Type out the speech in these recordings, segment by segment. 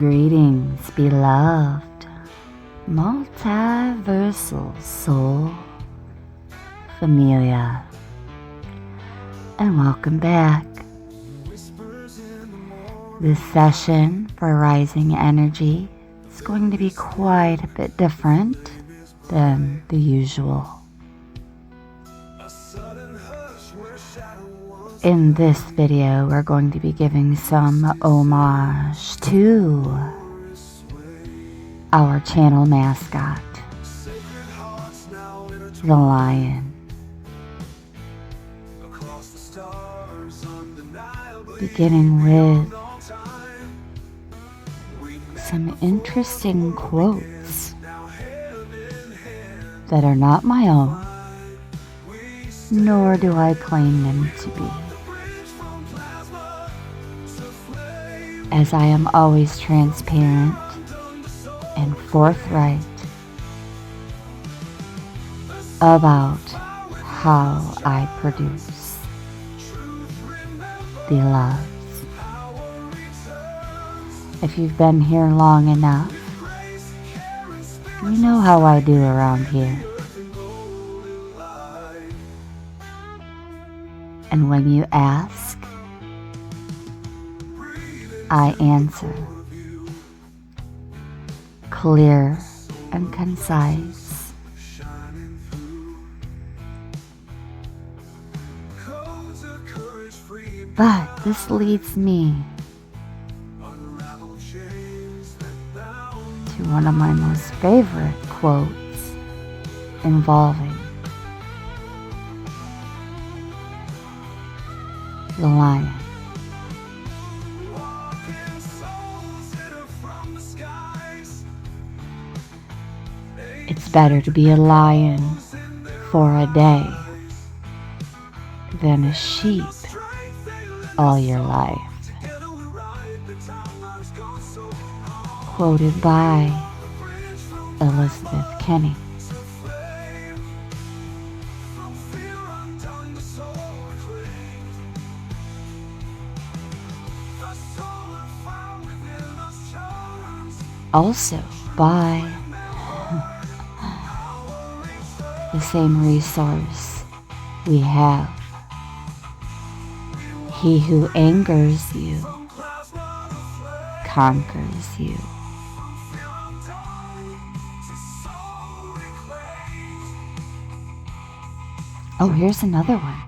Greetings, beloved, multiversal soul familia, and welcome back. This session for rising energy is going to be quite a bit different than the usual. In this video, we're going to be giving some homage to our channel mascot, the lion. Beginning with some interesting quotes that are not my own, nor do I claim them to be, as I am always transparent and forthright about how I produce the loves. If you've been here long enough, you know how I do around here. And when you ask, I answer, clear and concise. But this leads me to one of my most favorite quotes involving the lion. It's better to be a lion for a day than a sheep all your life. Quoted by Elizabeth Kenny. Also by the same resource we have. He who angers you conquers you. Oh, here's another one.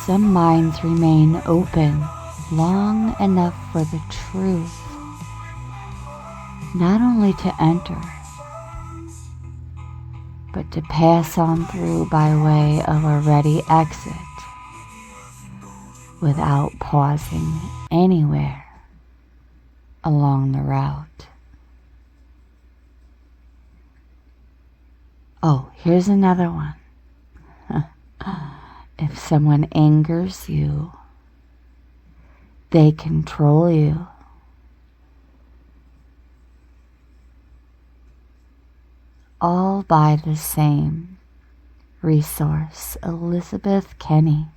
Some minds remain open long enough for the truth not only to enter, but to pass on through by way of a ready exit without pausing anywhere along the route. Oh, here's another one. If someone angers you, they control you. All by the same resource, Elizabeth Kenny.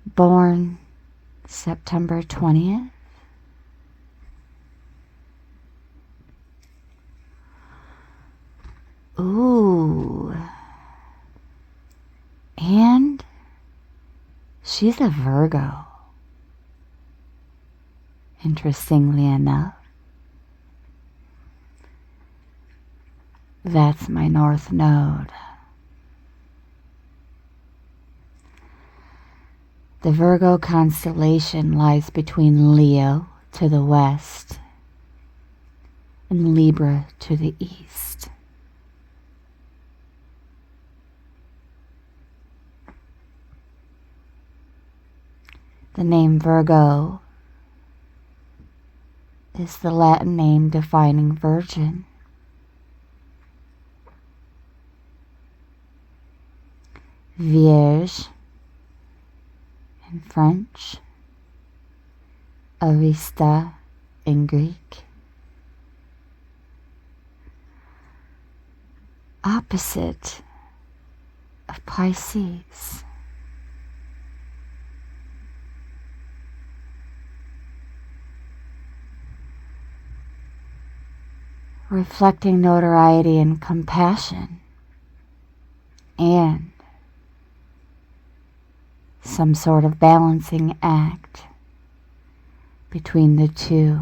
Born September 20th. Ooh. And she's a Virgo. Interestingly enough, that's my North Node. The Virgo constellation lies between Leo to the west and Libra to the east. The name Virgo is the Latin name defining virgin. Vierge in French, Arista in Greek. Opposite of Pisces. reflecting notoriety and compassion, and some sort of balancing act between the two,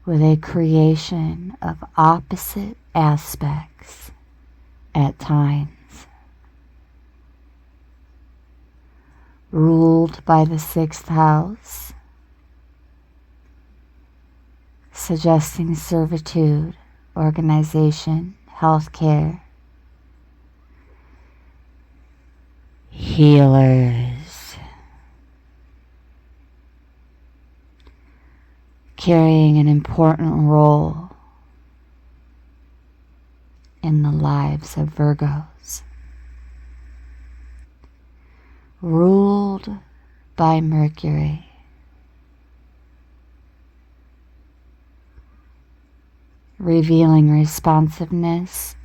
with a creation of opposite aspects at times. Ruled by the sixth house, suggesting servitude, organization, healthcare, healers, carrying an important role in the lives of Virgos. Ruled by Mercury, revealing responsiveness,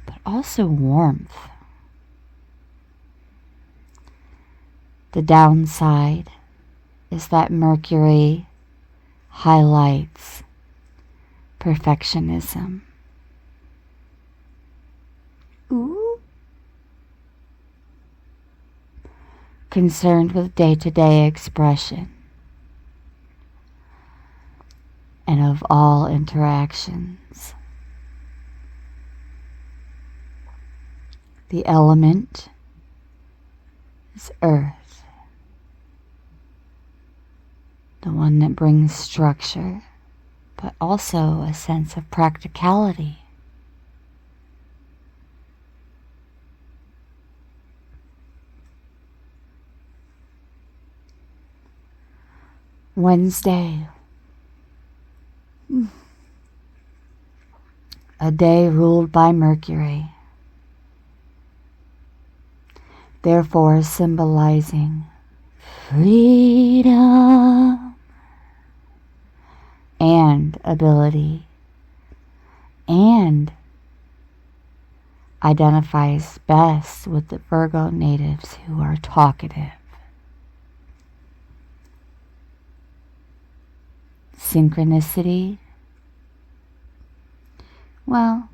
but also warmth. The downside is that Mercury highlights perfectionism. Ooh. Concerned with day-to-day expression and of all interactions. The element is earth, the one that brings structure, but also a sense of practicality. Wednesday, a day ruled by Mercury, therefore symbolizing freedom and ability, and identifies best with the Virgo natives who are talkative. Synchronicity? Well,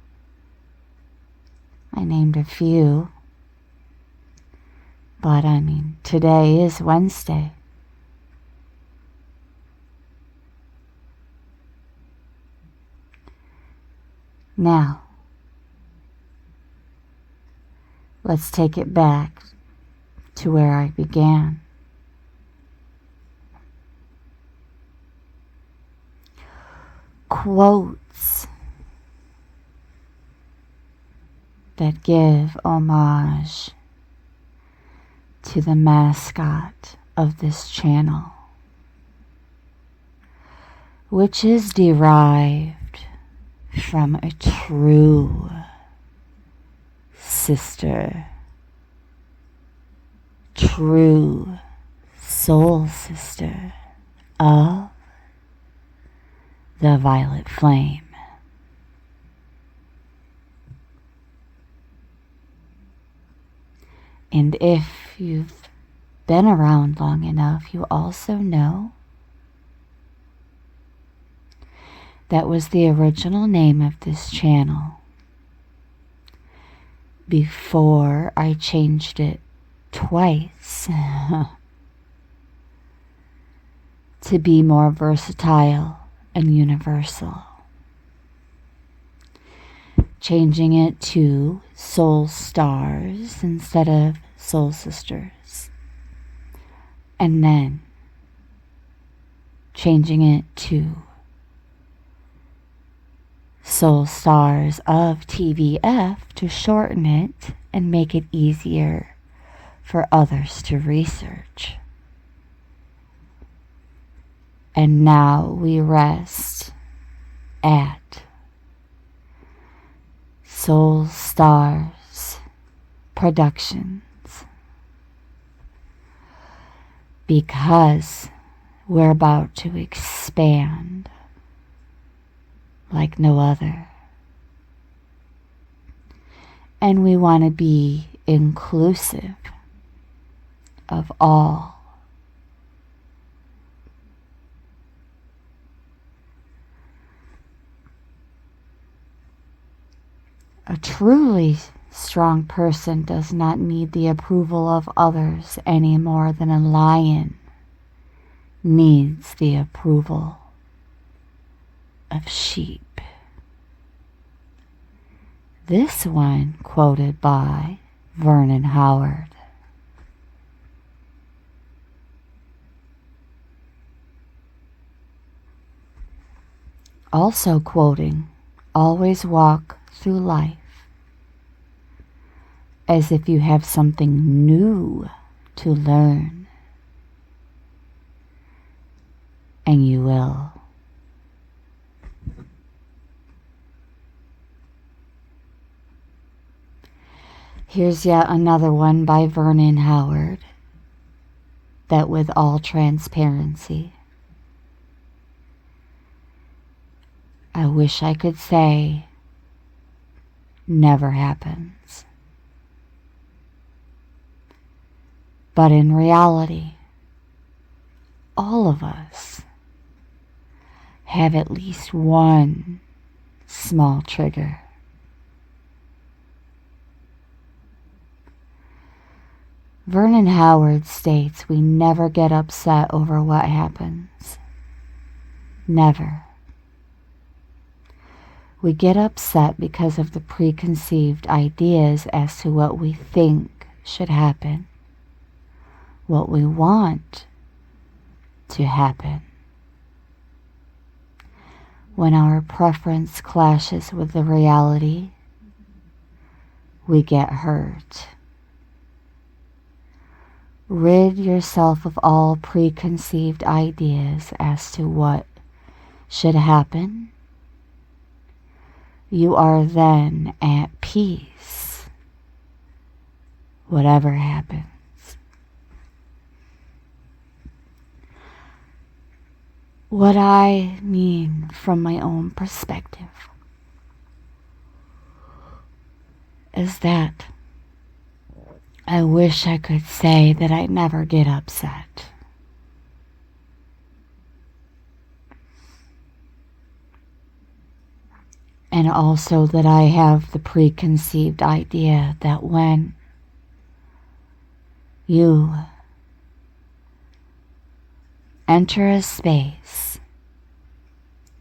I named a few, but I mean, today is Wednesday. Now, let's take it back to where I began. Quotes that give homage to the mascot of this channel, which is derived from a true sister, true soul sister of the violet flame. And if you've been around long enough, you also know that was the original name of this channel before I changed it twice to be more versatile and universal, changing it to Soul Stars instead of Soul Sisters, and then changing it to Soul Stars of TVF to shorten it and make it easier for others to research. And now we rest at Soul Stars Productions, because we're about to expand like no other. And we want to be inclusive of all. A truly strong person does not need the approval of others any more than a lion needs the approval of sheep. This one quoted by Vernon Howard. Also quoting, always walk through life as if you have something new to learn, and you will. Here's yet another one by Vernon Howard that, with all transparency, I wish I could say never happens. But in reality, all of us have at least one small trigger. Vernon Howard states we never get upset over what happens. Never. We get upset because of the preconceived ideas as to what we think should happen, what we want to happen. When our preference clashes with the reality, we get hurt. Rid yourself of all preconceived ideas as to what should happen. You are then at peace, whatever happens. What I mean from my own perspective is that I wish I could say that I never get upset. And also that I have the preconceived idea that when you enter a space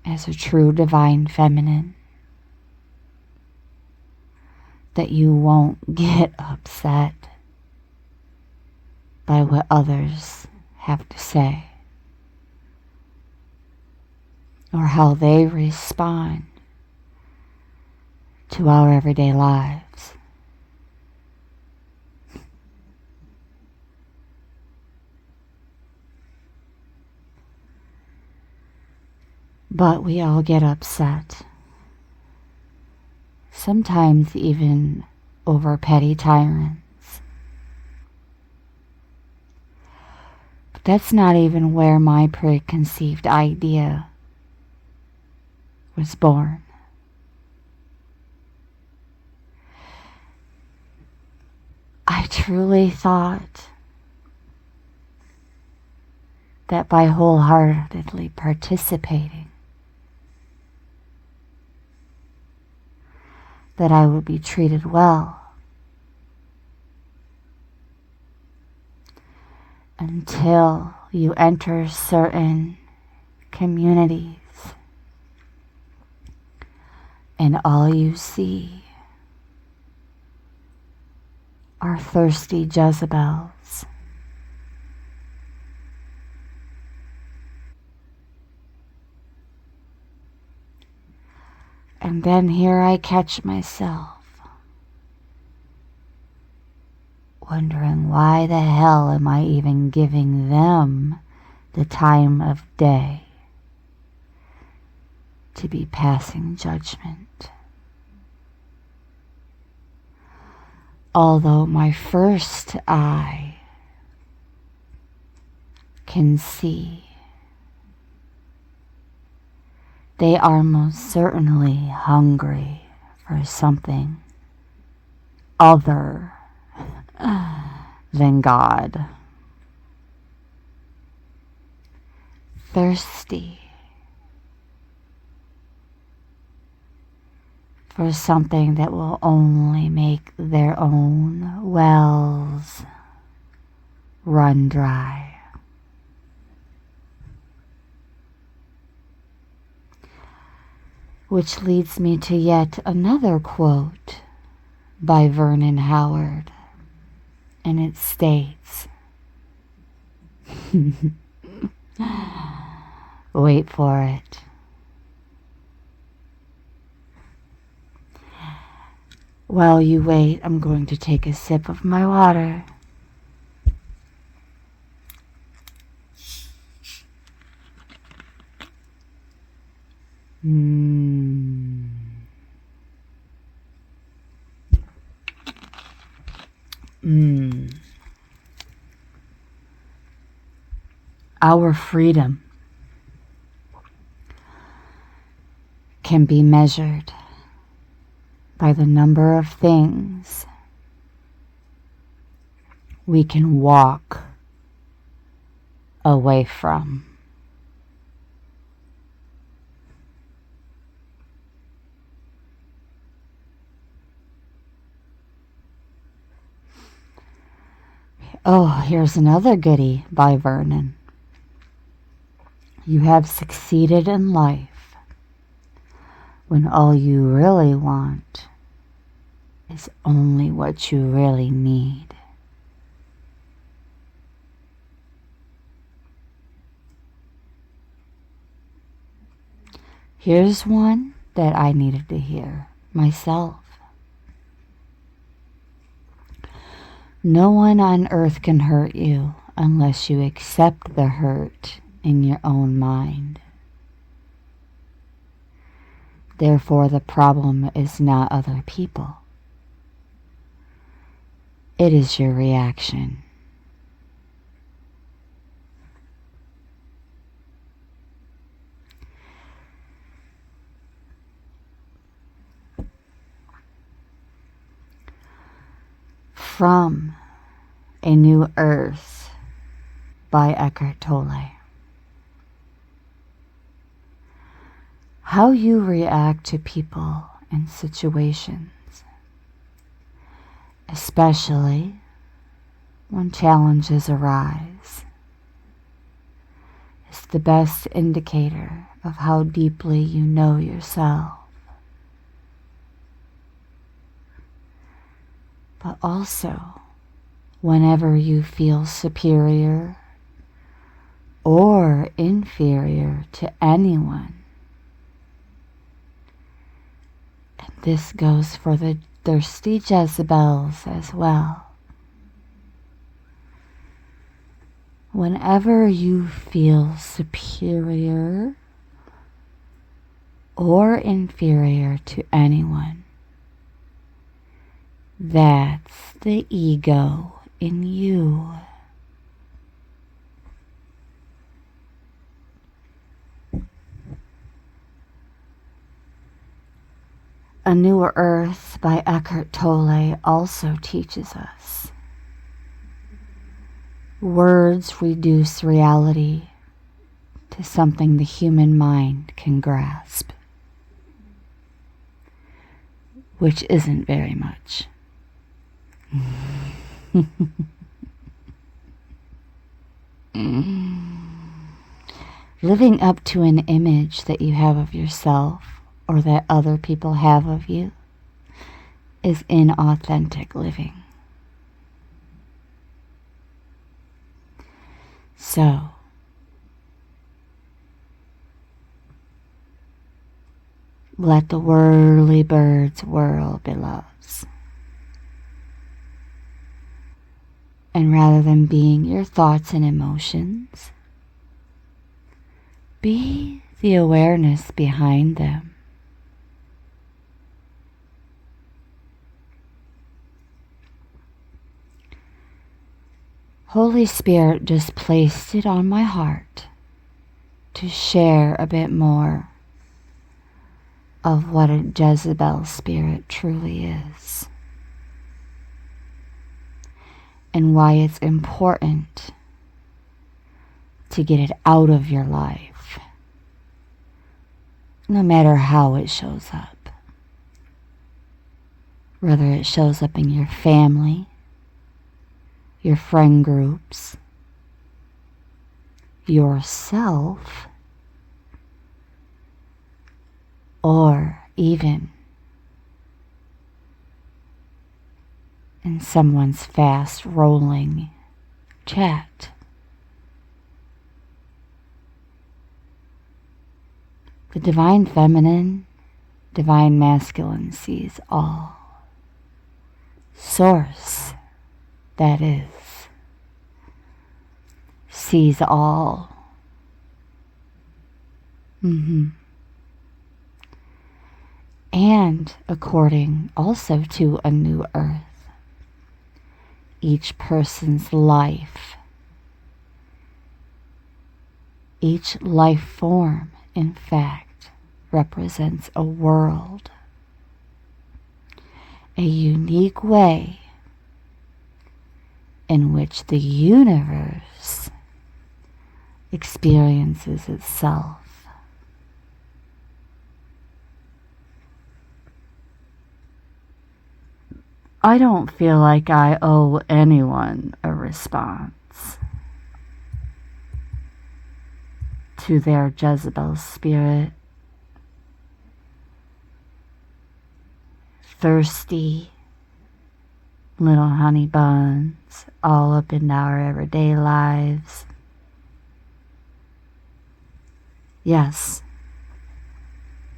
as a true divine feminine, that you won't get upset by what others have to say or how they respond to our everyday lives. But we all get upset. Sometimes even over petty tyrants. But that's not even where my preconceived idea was born. I truly thought that by wholeheartedly participating, that I would be treated well. Until you enter certain communities and all you see are thirsty Jezebels. And then here I catch myself wondering why the hell am I even giving them the time of day to be passing judgment. Although my first eye can see, they are most certainly hungry for something other than God. Thirsty for something that will only make their own wells run dry. Which leads me to yet another quote by Vernon Howard, and it states, wait for it. While you wait, I'm going to take a sip of my water. Our freedom can be measured by the number of things we can walk away from. Oh, here's another goodie by Vernon. You have succeeded in life when all you really want is only what you really need. Here's one that I needed to hear myself. No one on earth can hurt you unless you accept the hurt in your own mind. Therefore, the problem is not other people. It is your reaction. From A New Earth by Eckhart Tolle. How you react to people and situations, especially when challenges arise, is the best indicator of how deeply you know yourself. But also, whenever you feel superior or inferior to anyone, and this goes for the thirsty Jezebels as well, whenever you feel superior or inferior to anyone, that's the ego in you. A New Earth by Eckhart Tolle also teaches us words reduce reality to something the human mind can grasp, which isn't very much. Living up to an image that you have of yourself or that other people have of you is inauthentic living. So, let the whirly birds whirl, beloveds. And rather than being your thoughts and emotions, be the awareness behind them. Holy Spirit just placed it on my heart to share a bit more of what a Jezebel spirit truly is, and why it's important to get it out of your life, no matter how it shows up. whether it shows up in your family, your friend groups, yourself, or even in someone's fast rolling chat. The divine feminine, divine masculine sees all. Source, that is, sees all. And according also to a new earth, each person's life, each life form, in fact, represents a world, a unique way in which the universe experiences itself. I don't feel like I owe anyone a response to their Jezebel spirit. Thirsty little honey buns all up in our everyday lives. Yes,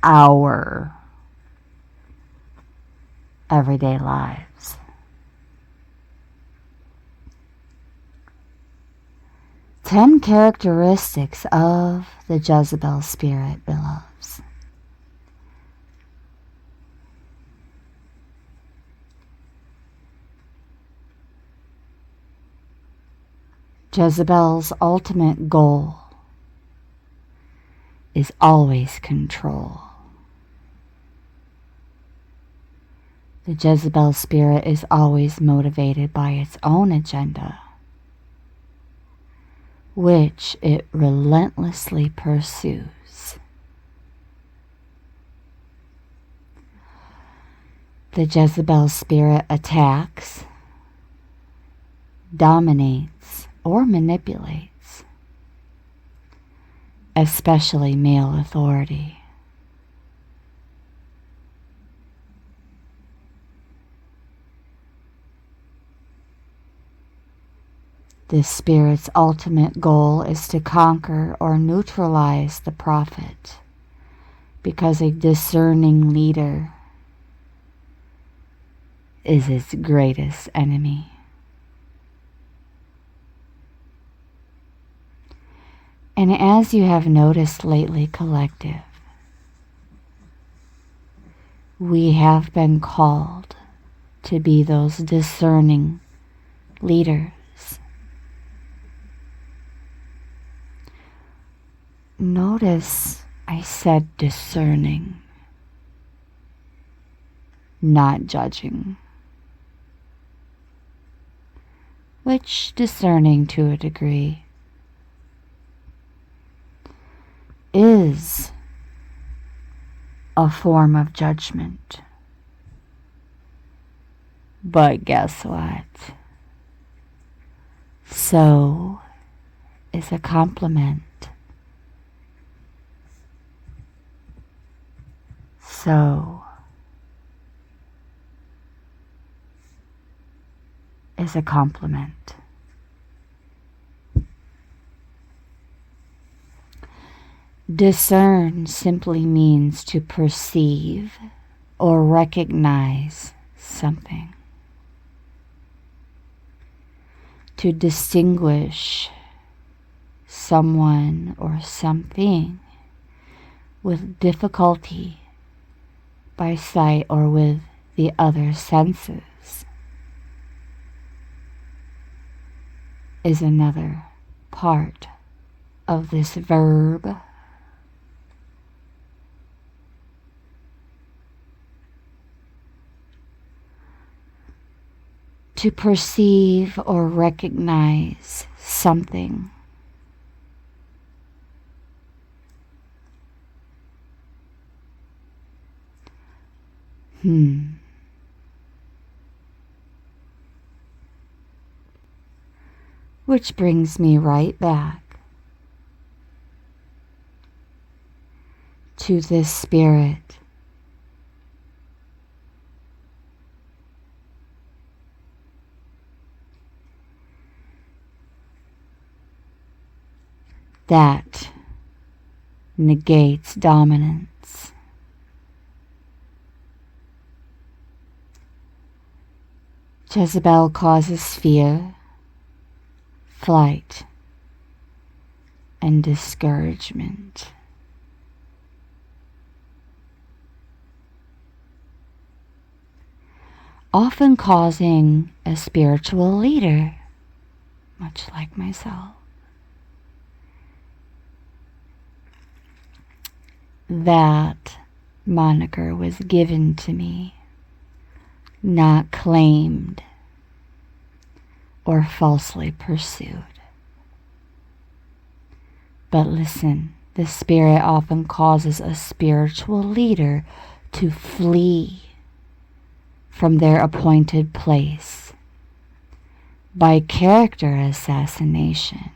our everyday lives. 10 characteristics of the Jezebel spirit, beloveds. Jezebel's ultimate goal is always control. The Jezebel spirit is always motivated by its own agenda, which it relentlessly pursues. The Jezebel spirit attacks, dominates, or manipulates, especially male authority. This spirit's ultimate goal is to conquer or neutralize the prophet, because a discerning leader is its greatest enemy. And as you have noticed lately, collective, we have been called to be those discerning leaders. Notice I said discerning, not judging, which discerning to a degree is a form of judgment. But guess what? So is a compliment. So is a compliment. Discern simply means to perceive or recognize something. To distinguish someone or something with difficulty by sight or with the other senses is another part of this verb. To perceive or recognize something. Which brings me right back to this spirit that negates dominance. Jezebel causes fear, flight, and discouragement. Often causing a spiritual leader, much like myself, that moniker was given to me, not claimed or falsely pursued. But listen, the spirit often causes a spiritual leader to flee from their appointed place by character assassination.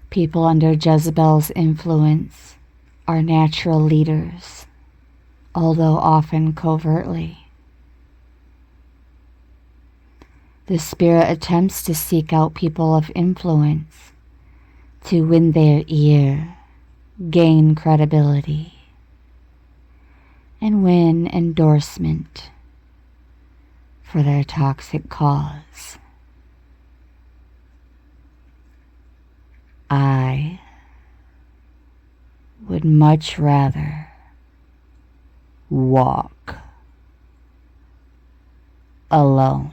People under Jezebel's influence are natural leaders, although often covertly. The spirit attempts to seek out people of influence to win their ear, gain credibility, and win endorsement for their toxic cause. I would much rather walk alone.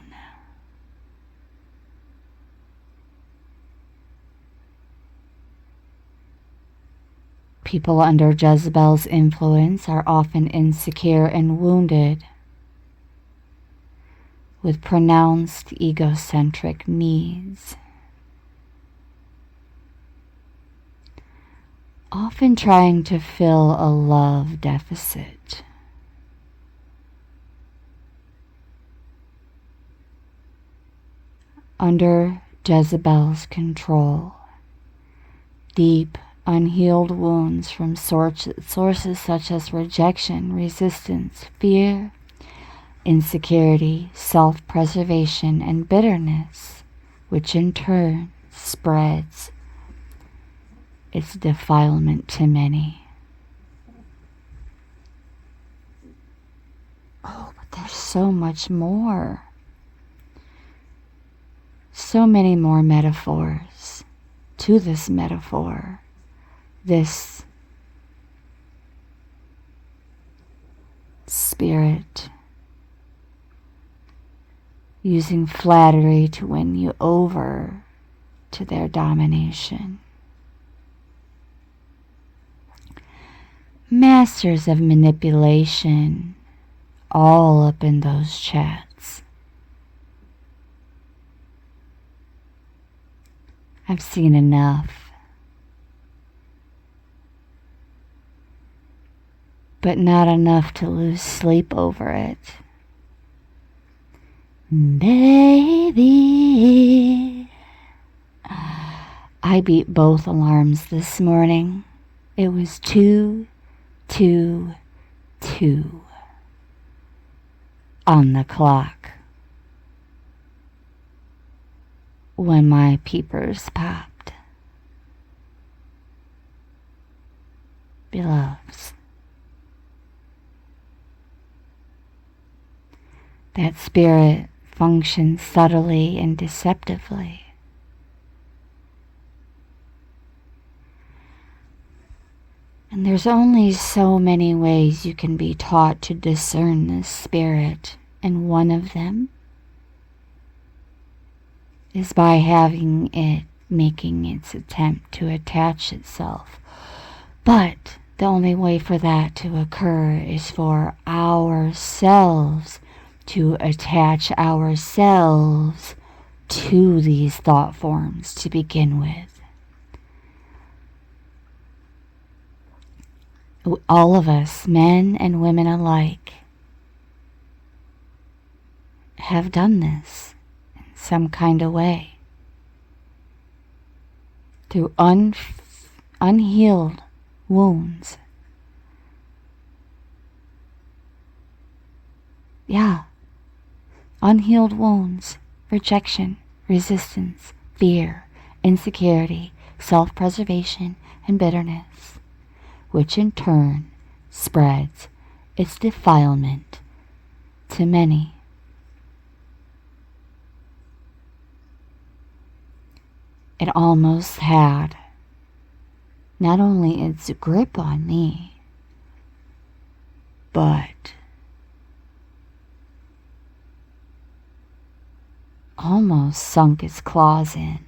People under Jezebel's influence are often insecure and wounded, with pronounced egocentric needs. Often trying to fill a love deficit. Under Jezebel's control, deep, unhealed wounds from sources such as rejection, resistance, fear, insecurity, self-preservation, and bitterness, which in turn spreads its defilement to many. Oh, but there's so much more. So many more metaphors to this metaphor. This spirit using flattery to win you over to their domination. Masters of manipulation, all up in those chats. I've seen enough. But not enough to lose sleep over it. Baby, I beat both alarms this morning. It was 2:22 on the clock when my peepers popped. Beloveds, that spirit functions subtly and deceptively. And there's only so many ways you can be taught to discern this spirit, and one of them is by having it making its attempt to attach itself. But the only way for that to occur is for ourselves to attach ourselves to these thought forms to begin with. All of us, men and women alike, have done this in some kind of way. Through unhealed wounds. Yeah. Unhealed wounds, rejection, resistance, fear, insecurity, self-preservation, and bitterness, which in turn spreads its defilement to many. It almost had not only its grip on me, but almost sunk its claws in.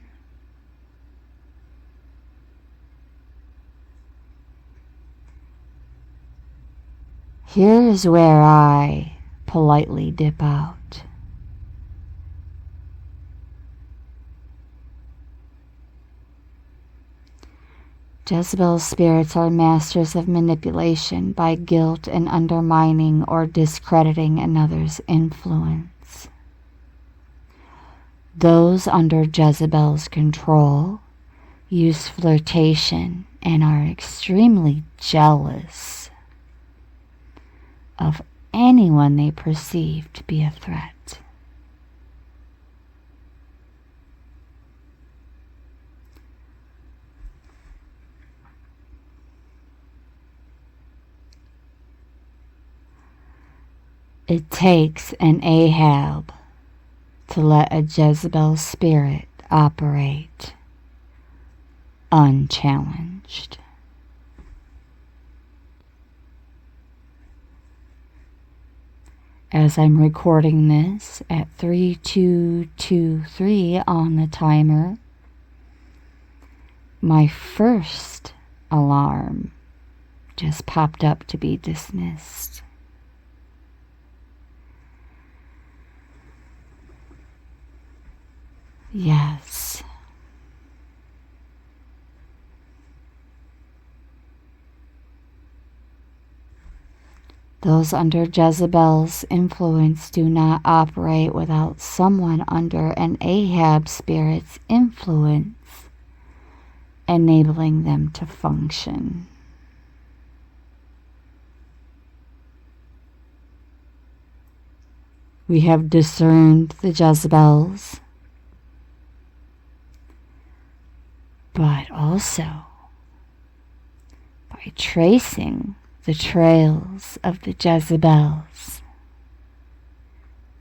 Here is where I politely dip out. Jezebel's spirits are masters of manipulation by guilt and undermining or discrediting another's influence. Those under Jezebel's control use flirtation and are extremely jealous of anyone they perceive to be a threat. It takes an Ahab to let a Jezebel spirit operate unchallenged. As I'm recording this at 3223 on the timer, my first alarm just popped up to be dismissed. Yes. Those under Jezebel's influence do not operate without someone under an Ahab spirit's influence, enabling them to function. We have discerned the Jezebels, but also by tracing the trails of the Jezebels,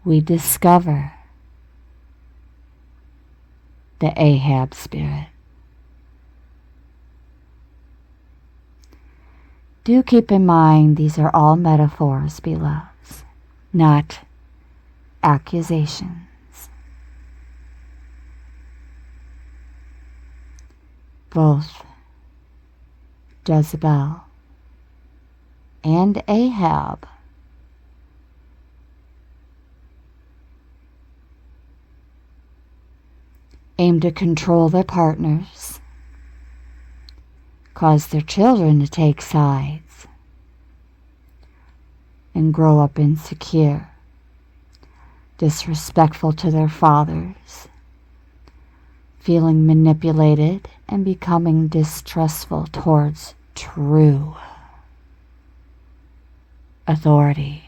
we discover the Ahab spirit. Do keep in mind these are all metaphors, beloveds, not accusations. Both Jezebel and Ahab aim to control their partners, cause their children to take sides, and grow up insecure, disrespectful to their fathers, feeling manipulated and becoming distrustful towards true authority.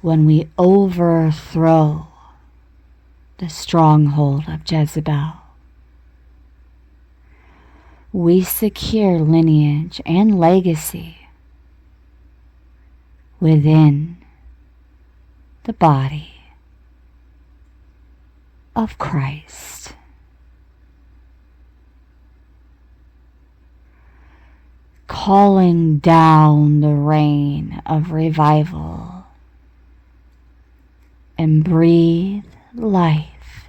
When we overthrow the stronghold of Jezebel, we secure lineage and legacy within the body of Christ. Calling down the rain of revival and breathe life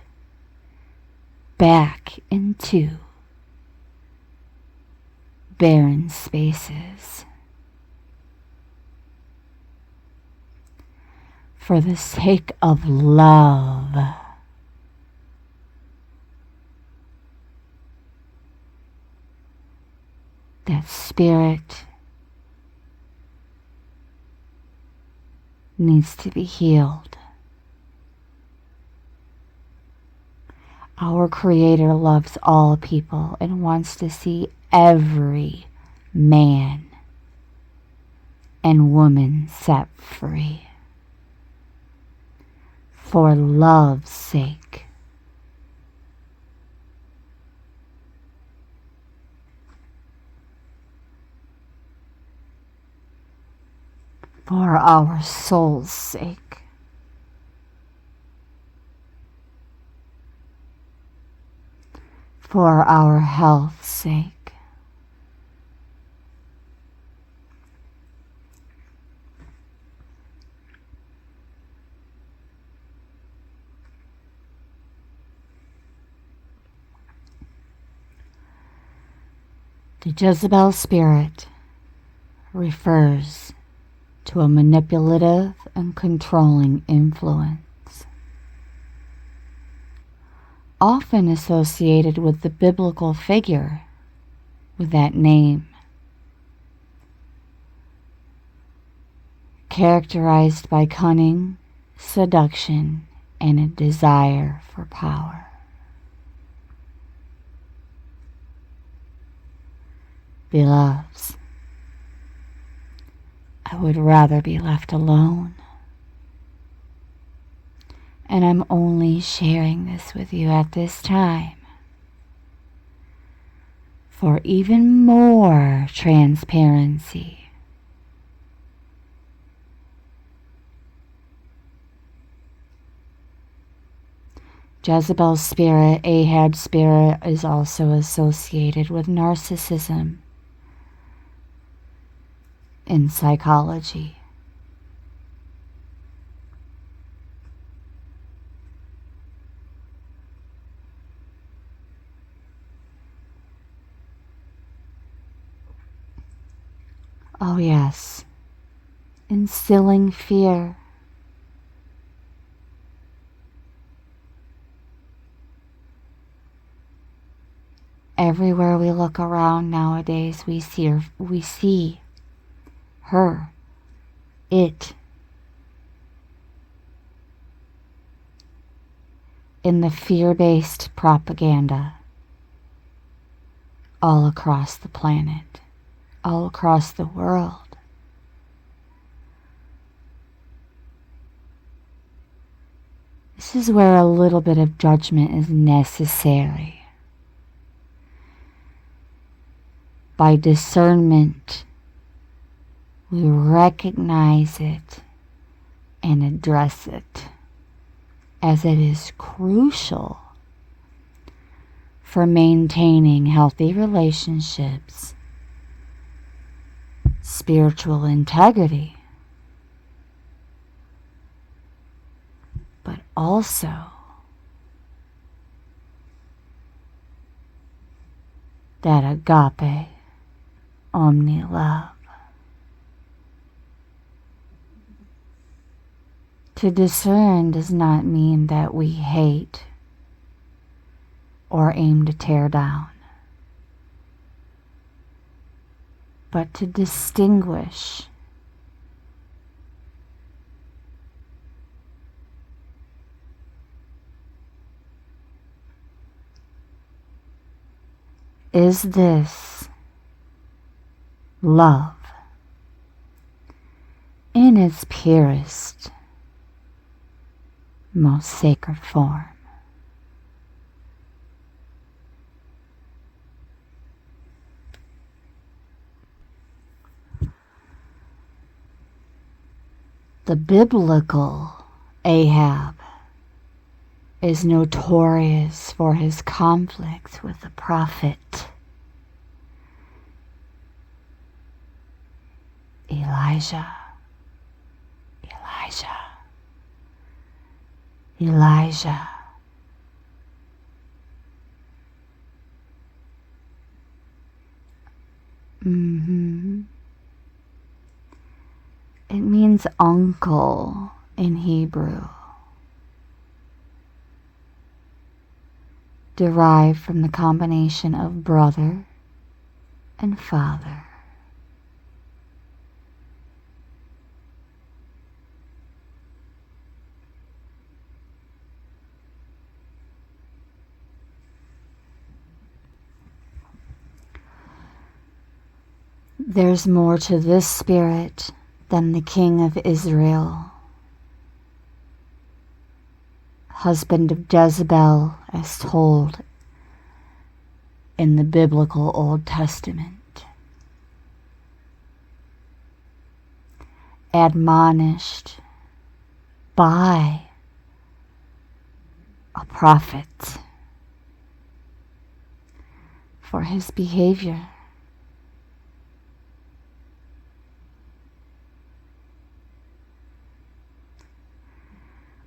back into barren spaces. For the sake of love, That spirit needs to be healed. Our Creator loves all people and wants to see every man and woman set free. For love's sake. For our soul's sake. For our health's sake. The Jezebel spirit refers to a manipulative and controlling influence, often associated with the biblical figure with that name, characterized by cunning, seduction, and a desire for power. Beloveds, I would rather be left alone. And I'm only sharing this with you at this time for even more transparency. Jezebel's spirit, Ahab's spirit, is also associated with narcissism in psychology. Oh yes, instilling fear. Everywhere we look around nowadays, we see her, it, in the fear-based propaganda all across the planet, all across the world. This is where a little bit of judgment is necessary. By discernment, we recognize it and address it, as it is crucial for maintaining healthy relationships, spiritual integrity, but also that agape omni love. To discern does not mean that we hate or aim to tear down, but to distinguish. Is this love in its purest, most sacred form? The biblical Ahab is notorious for his conflicts with the prophet Elijah. It means uncle in Hebrew, derived from the combination of brother and Father. There's more to this spirit than the king of Israel, husband of Jezebel, as told in the biblical Old Testament, admonished by a prophet for his behavior.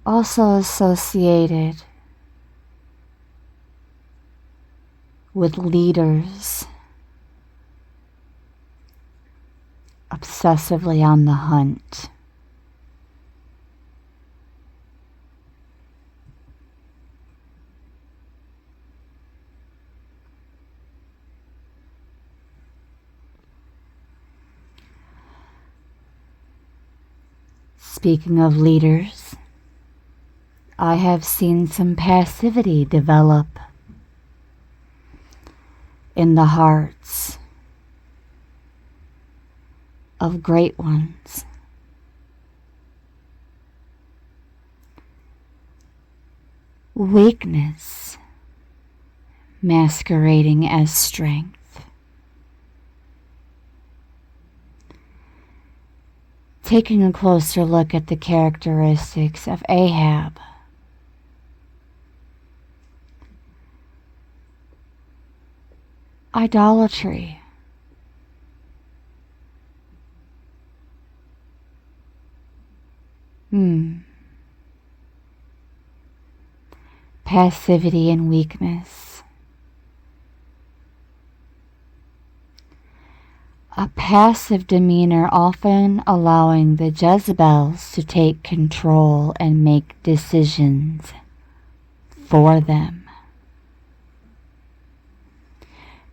Also associated with leaders obsessively on the hunt. Speaking of leaders, I have seen some passivity develop in the hearts of great ones. Weakness masquerading as strength. Taking a closer look at the characteristics of Ahab, idolatry, passivity and weakness, a passive demeanor often allowing the Jezebels to take control and make decisions for them.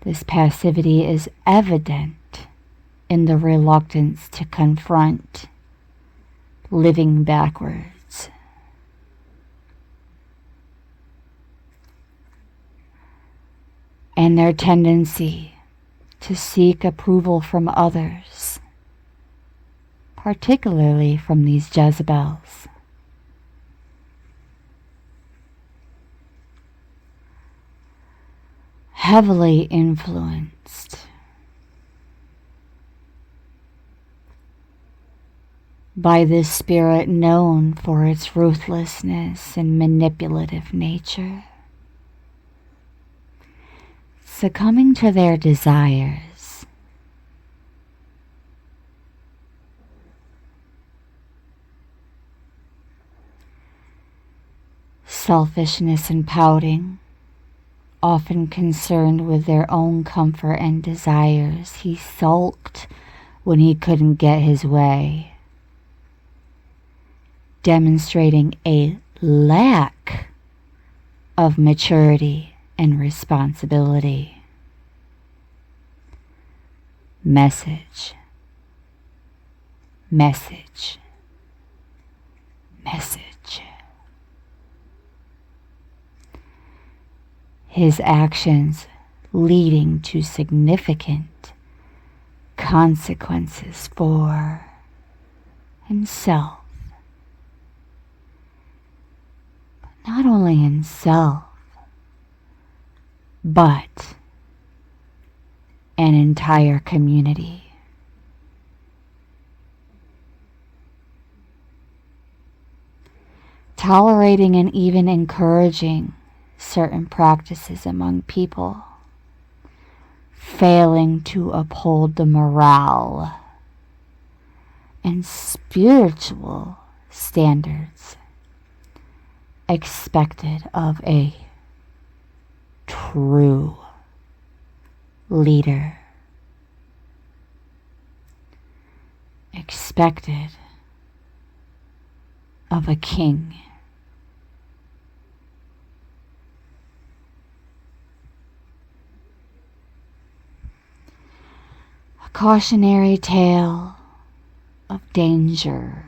This passivity is evident in the reluctance to confront, living backwards. And their tendency to seek approval from others, particularly from these Jezebels. Heavily influenced by this spirit known for its ruthlessness and manipulative nature, succumbing to their desires, selfishness and pouting, often concerned with their own comfort and desires. He sulked when he couldn't get his way, demonstrating a lack of maturity and responsibility. Message, message, message. His actions leading to significant consequences for himself. But not only himself, but an entire community. Tolerating and even encouraging certain practices among people, failing to uphold the morale and spiritual standards expected of a true leader, expected of a king. A cautionary tale of danger.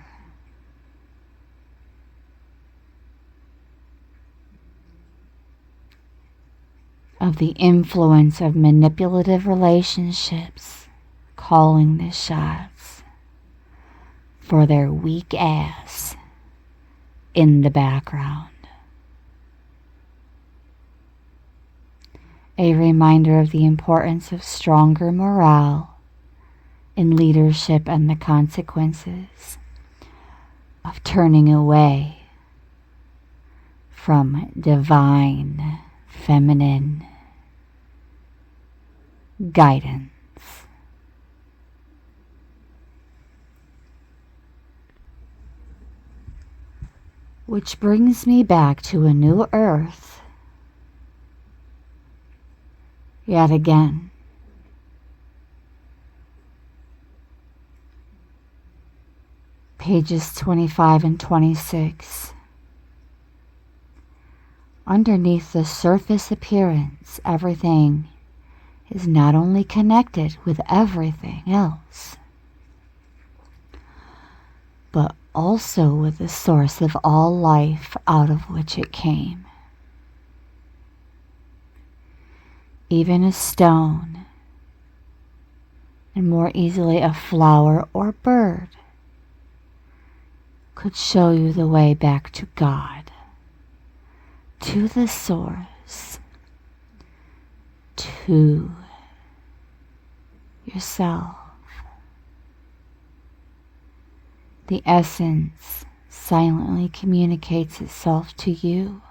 Of the influence of manipulative relationships calling the shots for their weak ass in the background. A reminder of the importance of stronger morale in leadership and the consequences of turning away from divine feminine guidance. Which brings me back to a new earth yet again. Pages 25 and 26. Underneath the surface appearance, everything is not only connected with everything else, but also with the source of all life out of which it came. Even a stone, and more easily a flower or bird, could show you the way back to God, to the source, to yourself. The essence silently communicates itself to you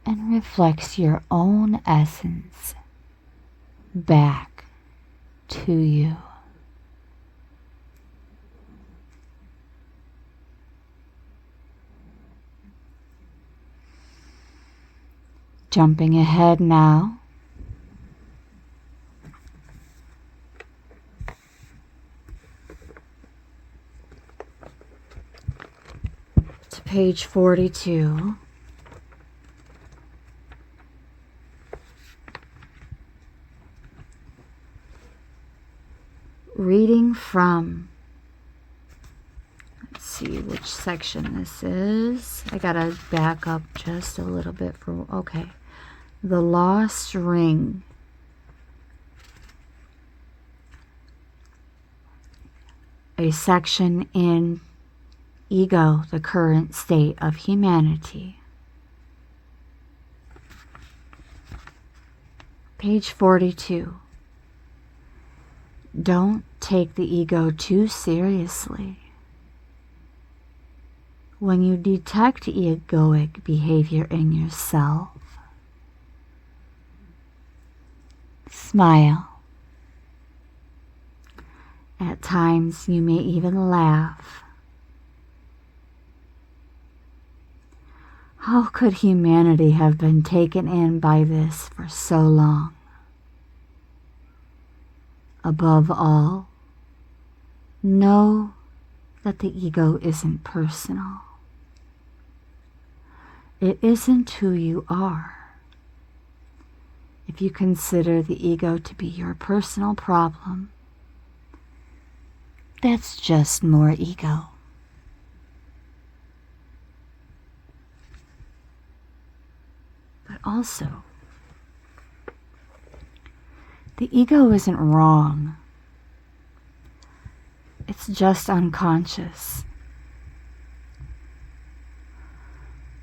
and reflects your own essence back to you. Jumping ahead now to page 42. Reading from, let's see which section this is. I gotta back up just a little bit for, okay. The Lost Ring. A section in Ego, the Current State of Humanity. Page 42. Don't take the ego too seriously. When you detect egoic behavior in yourself, smile. At times you may even laugh. How could humanity have been taken in by this for so long? Above all, know that the ego isn't personal. It isn't who you are. If you consider the ego to be your personal problem, that's just more ego. But also, the ego isn't wrong. It's just unconscious.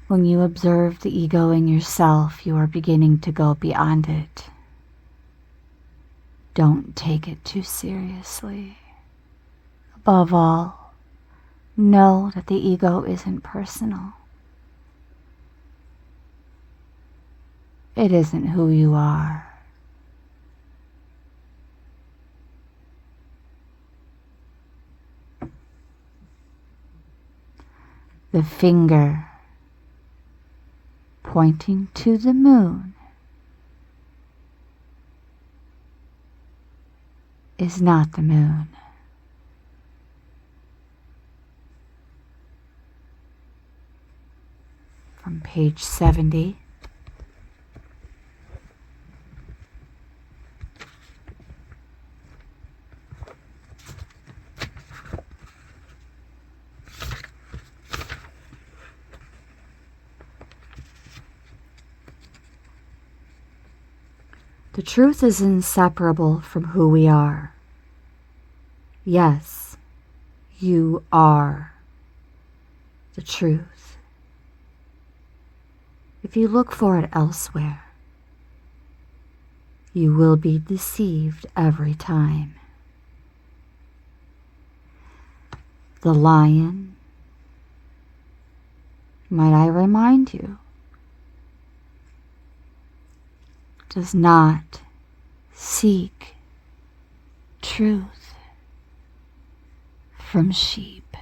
When you observe the ego in yourself, you are beginning to go beyond it. Don't take it too seriously. Above all, know that the ego isn't personal. It isn't who you are. The finger pointing to the moon is not the moon. From page 70. The truth is inseparable from who we are. Yes, you are the truth. If you look for it elsewhere, you will be deceived every time. The lion, might I remind you, does not seek truth from sheep,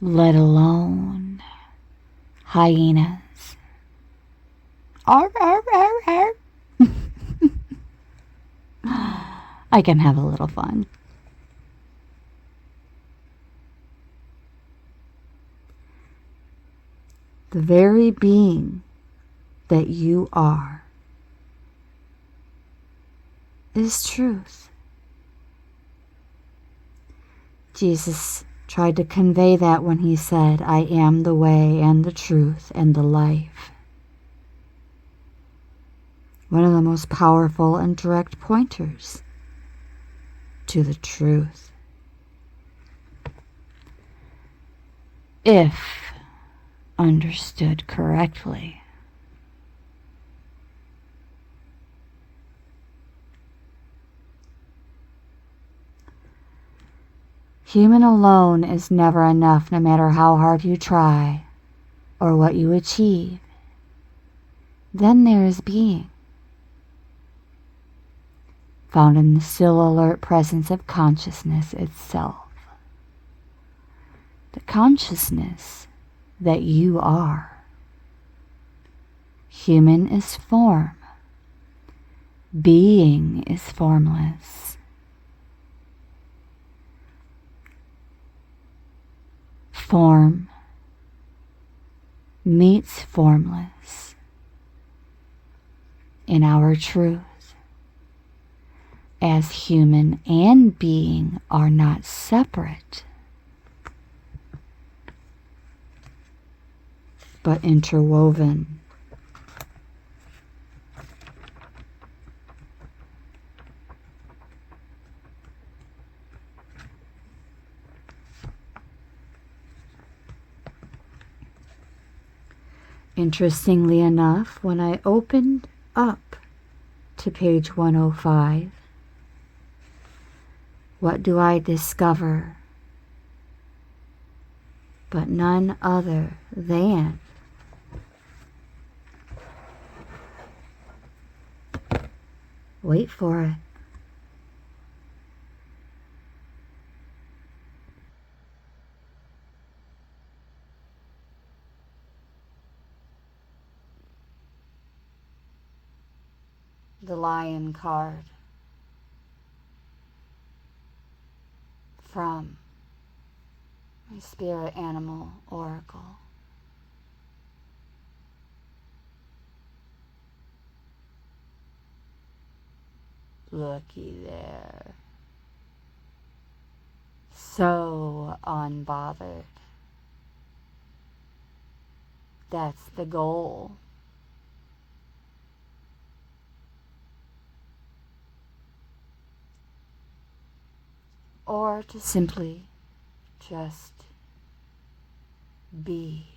let alone hyenas. Arr, arr, arr, arr. I can have a little fun. The very being that you are is truth. Jesus tried to convey that when he said, I am the way and the truth and the life. One of the most powerful and direct pointers to the truth. If understood correctly. Human alone is never enough, no matter how hard you try or what you achieve. Then there is being, found in the still alert presence of consciousness itself. The consciousness that you are. Human is form. Being is formless. Form meets formless in our truth, as human and being are not separate, but interwoven. Interestingly enough, when I opened up to page 105, what do I discover but none other than wait for it. The Lion card from my Spirit Animal Oracle. Looky there. So unbothered. That's the goal. Or to simply just be,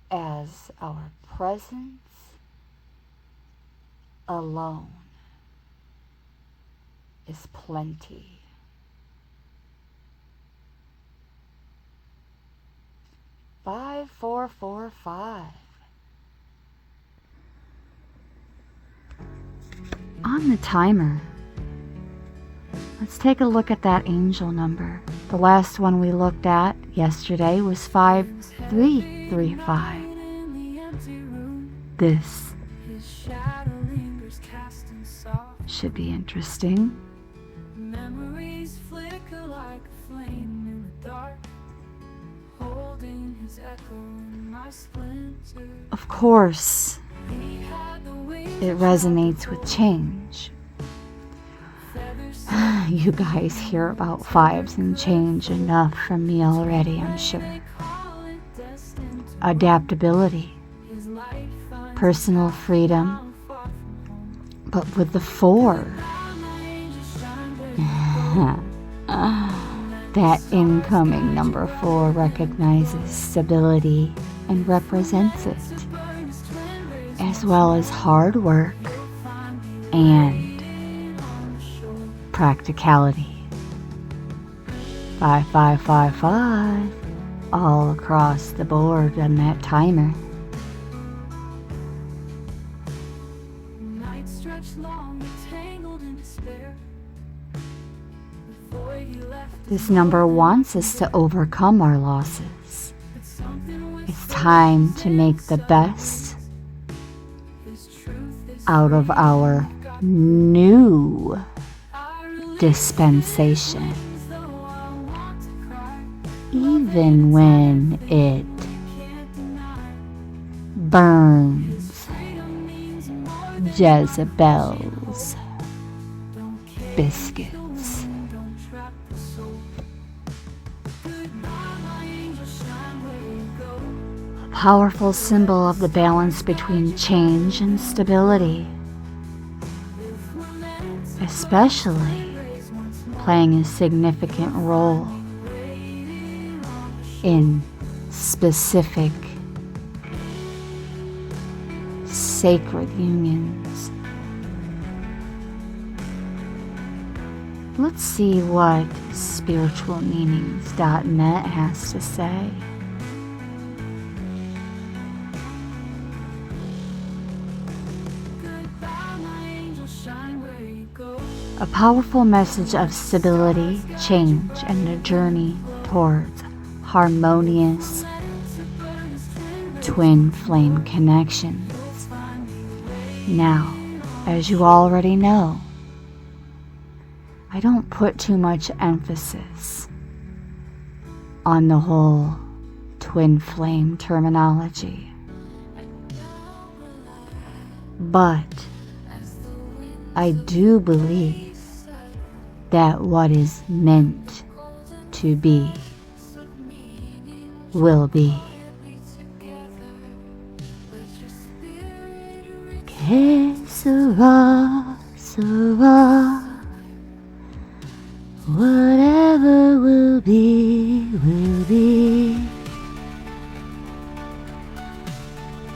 as our presence alone is plenty. Five, 4, 4, 5. On the timer, let's take a look at that angel number. The last one we looked at yesterday was 5335. This should be interesting. Memories flicker like a flame in the dark, holding his echo in my splinter. Of course, it resonates with change. You guys hear about fives and change enough from me already, I'm sure. Adaptability. personal freedom, but with the 4, that incoming number 4 recognizes stability and represents it, as well as hard work and practicality. 5555 all across the board on that timer. This number wants us to overcome our losses. It's time to make the best out of our new dispensation, even when it burns Jezebel's biscuits. A powerful symbol of the balance between change and stability, especially playing a significant role in specific sacred unions. Let's see what spiritualmeanings.net has to say. A powerful message of stability, change, and a journey towards harmonious twin flame connections. Now, as you already know, I don't put too much emphasis on the whole twin flame terminology, but I do believe that what is meant to be will be. Que sera, sera. Whatever will be, will be.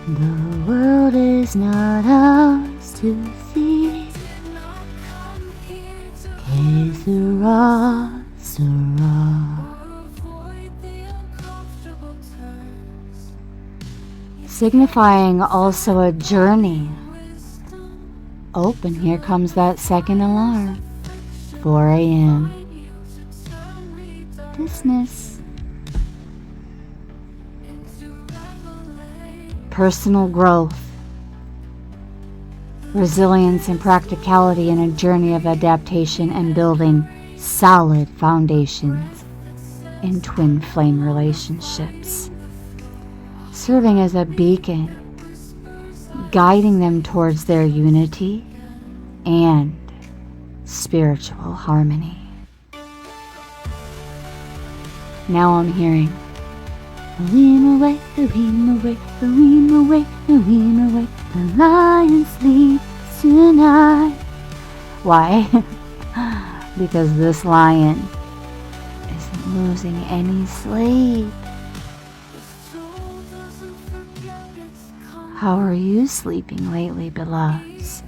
The world is not ours to see. Que sera, sera. Signifying also a journey. Oh, and here comes that second alarm. 4 a.m. Dismiss. Personal growth, resilience, and practicality in a journey of adaptation and building solid foundations in twin flame relationships, serving as a beacon, guiding them towards their unity and spiritual harmony. Now I'm hearing weem away, weem away, weem away, weem away, the lion sleeps tonight. Why? Because this lion isn't losing any sleep. How are you sleeping lately, beloveds?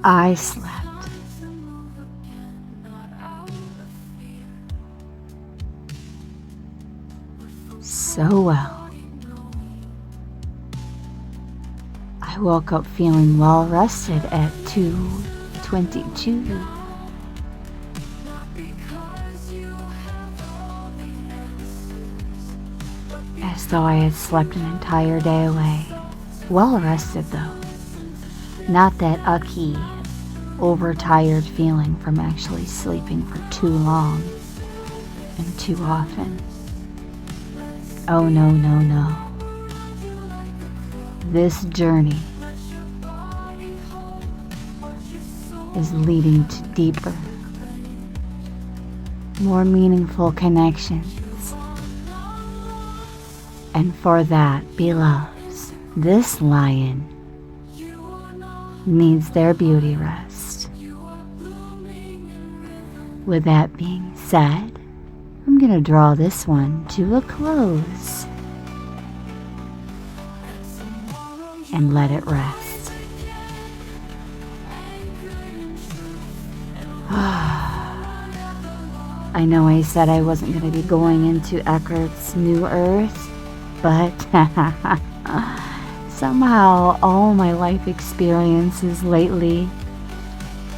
I slept so well. I woke up feeling well rested at 2:22. As though I had slept an entire day away. Well rested though. Not that ucky, overtired feeling from actually sleeping for too long and too often. Oh no, no, no. This journey is leading to deeper more meaningful connections. And for that, beloveds, this lion needs their beauty rest. With that being said, I'm going to draw this one to a close and let it rest. I know I said I wasn't going to be going into Eckert's New Earth, but somehow all my life experiences lately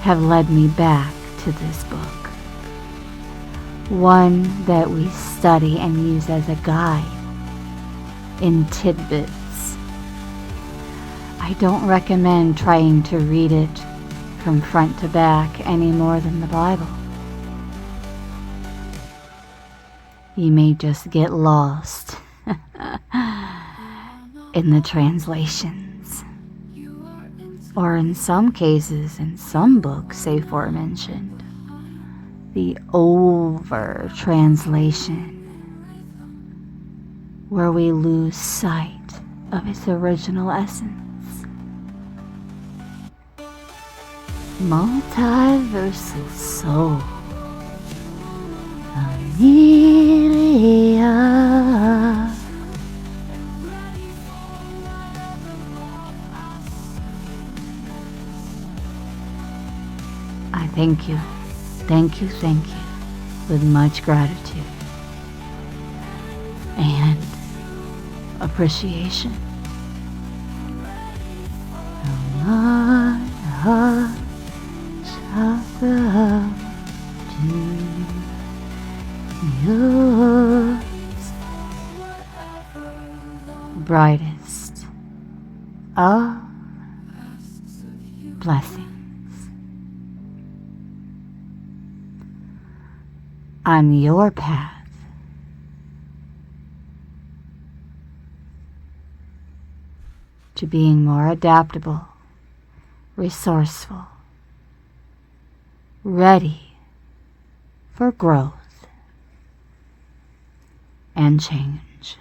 have led me back to this book. One that we study and use as a guide in tidbits. I don't recommend trying to read it from front to back any more than the Bible. You may just get lost in the translations, or in some cases, in some books aforementioned, the over translation, where we lose sight of its original essence. Multiversal soul, Amelia. I thank you, with much gratitude and appreciation. From my heart, chakra to yours, brightest of blessings. On your path to being more adaptable, resourceful, ready for growth and change.